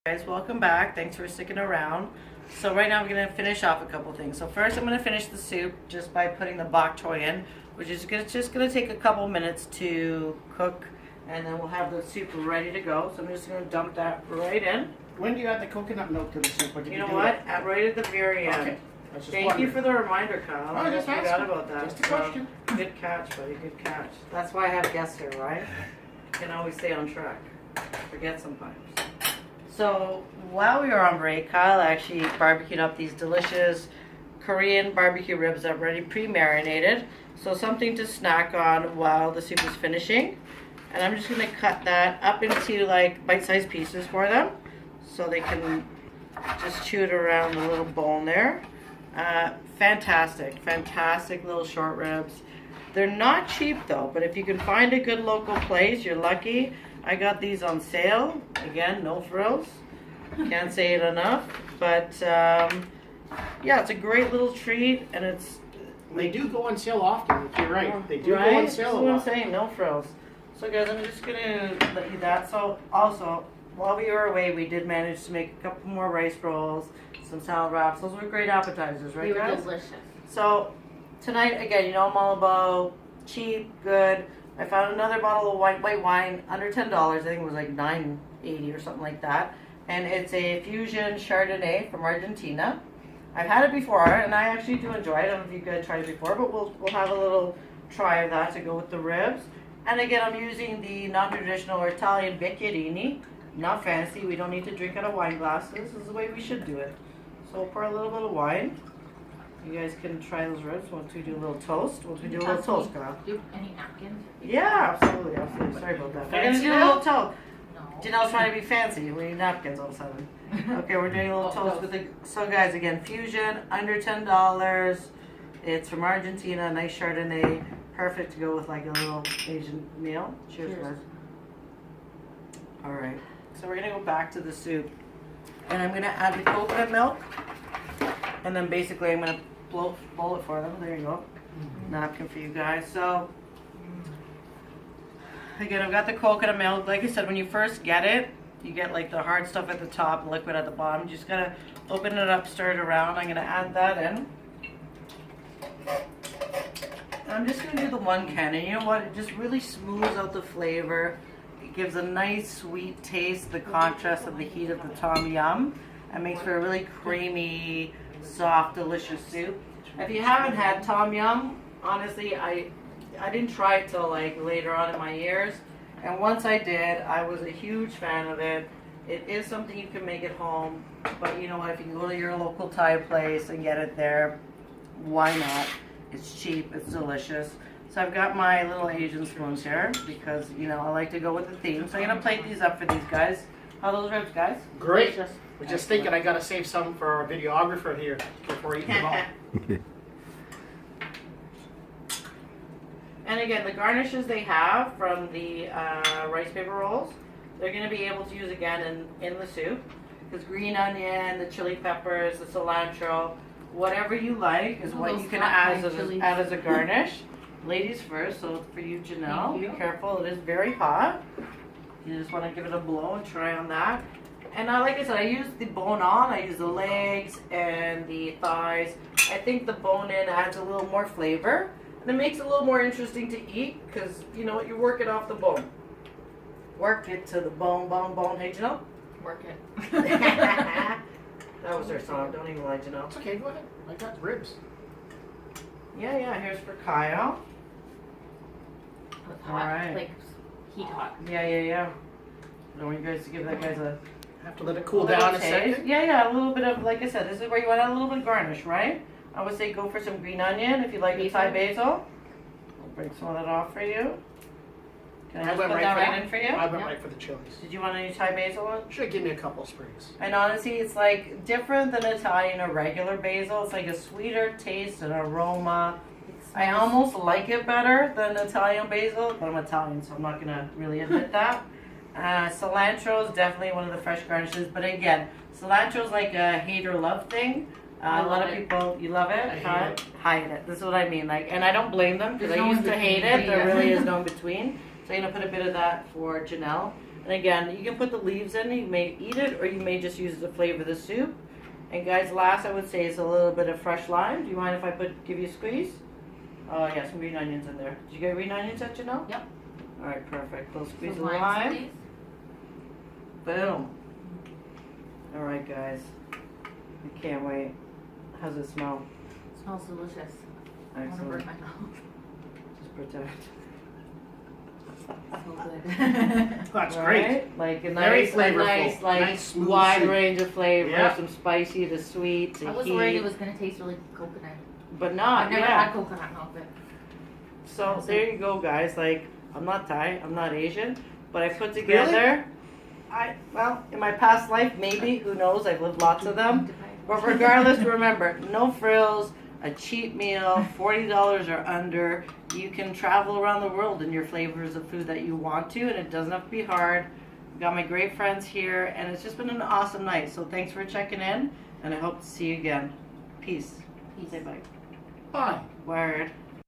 Guys, welcome back. Thanks for sticking around. So right now I'm going to finish off a couple things. So first I'm going to finish the soup just by putting the bok choy in, which is just going to take a couple minutes to cook, and then we'll have the soup ready to go. So I'm just going to dump that right in. When do you add the coconut milk to the soup? Or did You know do what? it? Right at the very end. Okay. I was just Thank you wondering. for the reminder, Kyle. I I just forgot asking. about that. Just a question. Good catch, buddy. Good catch. That's why I have guests here, right? You can always stay on track. Forget sometimes. So while we were on break, Kyle actually barbecued up these delicious Korean barbecue ribs that are already pre-marinated. So something to snack on while the soup is finishing. And I'm just going to cut that up into like bite-sized pieces for them so they can just chew it around the little bone there. Fantastic little short ribs. They're not cheap though, but if you can find a good local place, you're lucky. I got these on sale. Again, no frills. Can't say it enough. But yeah, it's a great little treat, and it's They do go on sale often. You're right. They do right? go on That's sale a what I'm lot. saying, no frills. So guys, I'm just gonna let you that. So also, while we were away, we did manage to make a couple more rice rolls, some salad wraps. Those were great appetizers, right, They were guys? delicious. So tonight, again, you know I'm all about cheap, good. I found another bottle of white wine under $10. I think it was like $9.80 or something like that. And it's a fusion Chardonnay from Argentina. I've had it before, and I actually do enjoy it. I don't know if you guys tried it before, but we'll have a little try of that to go with the ribs. And again, I'm using the non-traditional Italian Beccherini. Not fancy. We don't need to drink out of wine glasses. This is the way we should do it. So we'll pour a little bit of wine. You guys can try those ribs once we do a little toast. Once we do a little toast, Kyle. Do you have any napkins? Yeah, absolutely. Sorry about that. We're gonna Fancy do a now? little toast. No. Janelle's trying to be fancy. We need napkins all of a sudden. Okay, we're doing a little Oh, toast with the. So guys, again, fusion under $10. It's from Argentina. Nice Chardonnay. Perfect to go with like a little Asian meal. Cheers, Cheers. guys. All right. So we're gonna go back to the soup, and I'm gonna add the coconut milk, and then basically I'm gonna bowl it for them. There you go. Napkin for you guys. So again, I've got the coconut milk. Like I said, when you first get it, you get like the hard stuff at the top, liquid at the bottom. You just gotta open it up, stir it around. I'm gonna add that in. And I'm just gonna do the one can, and you know what? It just really smooths out the flavor. It gives a nice sweet taste, the contrast of the heat of the tom yum, and makes for a really creamy, soft, delicious soup. If you haven't had tom yum, honestly, I didn't try it till like later on in my years, and once I did, I was a huge fan of it. It is something you can make at home, but you know what? If you can go to your local Thai place and get it there, why not? It's cheap, it's delicious. So I've got my little Asian spoons here because, you know, I like to go with the theme. So I'm going to plate these up for these guys. How are those ribs, guys? Great. Delicious. We're just thinking I gotta save some for our videographer here before eating them all. And again, the garnishes they have from the rice paper rolls, they're going to be able to use again in the soup. Because green onion, the chili peppers, the cilantro, whatever you like is what Those you can hot add Thai chilies. as a garnish. Ladies first, so for you, Janelle, Thank be you. careful. It is very hot. You just want to give it a blow and try on that. And like I said, I use the bone on. I use the legs and the thighs. I think the bone in adds a little more flavor. And it makes it a little more interesting to eat because, you know what, you work it off the bone. Work it to the bone. Hey, Janelle? Work it. That was their song. Don't even lie, Janelle. It's okay, go ahead. I got ribs. Yeah, here's for Kyle. With All hot, right. like heat hot. Yeah. I want you guys to give that guys a Have to let it cool little down a taste. second. Yeah, a little bit of, like I said, this is where you want a little bit of garnish, right? I would say go for some green onion if you like the Thai basil. I'll break some of that off for you. Can I just put that right in for you? I went Yeah. right for the chilies. Did you want any Thai basil? Should have given me a couple of sprigs. And honestly, it's like different than Italian or regular basil. It's like a sweeter taste and aroma. I almost like it better than Italian basil, but I'm Italian, so I'm not gonna really admit that. Cilantro is definitely one of the fresh garnishes, but again, cilantro is like a hate or love thing. I A lot love of it. people, you love it? I hate it. Hate it. This is what I mean. Like, and I don't blame them because There's I no used to in-between hate it. for There you. really is no in between. So I'm gonna put a bit of that for Janelle. And again, you can put the leaves in, you may eat it, or you may just use it to flavor the soup. And guys, last I would say is a little bit of fresh lime. Do you mind if I give you a squeeze? Yeah, some green onions in there. Did you get green onions that you know? Yep. Alright, perfect. Little squeeze So of lime lime. squeeze. Boom. Alright guys. I can't wait. How's it smell? Smells delicious. I want to burn Excellent. my mouth. Just protect. So good. That's great. Right? Like a Very nice, flavorful. like Nice, smooth wide soup. range of flavors, Yeah. some spicy to sweet to I was heat, worried it was gonna taste really coconut. but not. I've never yeah. had coconut milk, but So there you go, guys. Like I'm not Thai, I'm not Asian, but I put together. Well, in my past life, maybe, who knows? I've lived lots of them. But regardless, remember, no frills, a cheap meal, $40 or under. You can travel around the world in your flavors of food that you want to, and it doesn't have to be hard. I've got my great friends here, and it's just been an awesome night. So thanks for checking in, and I hope to see you again. Peace. Peace. Say bye. Bye. Word.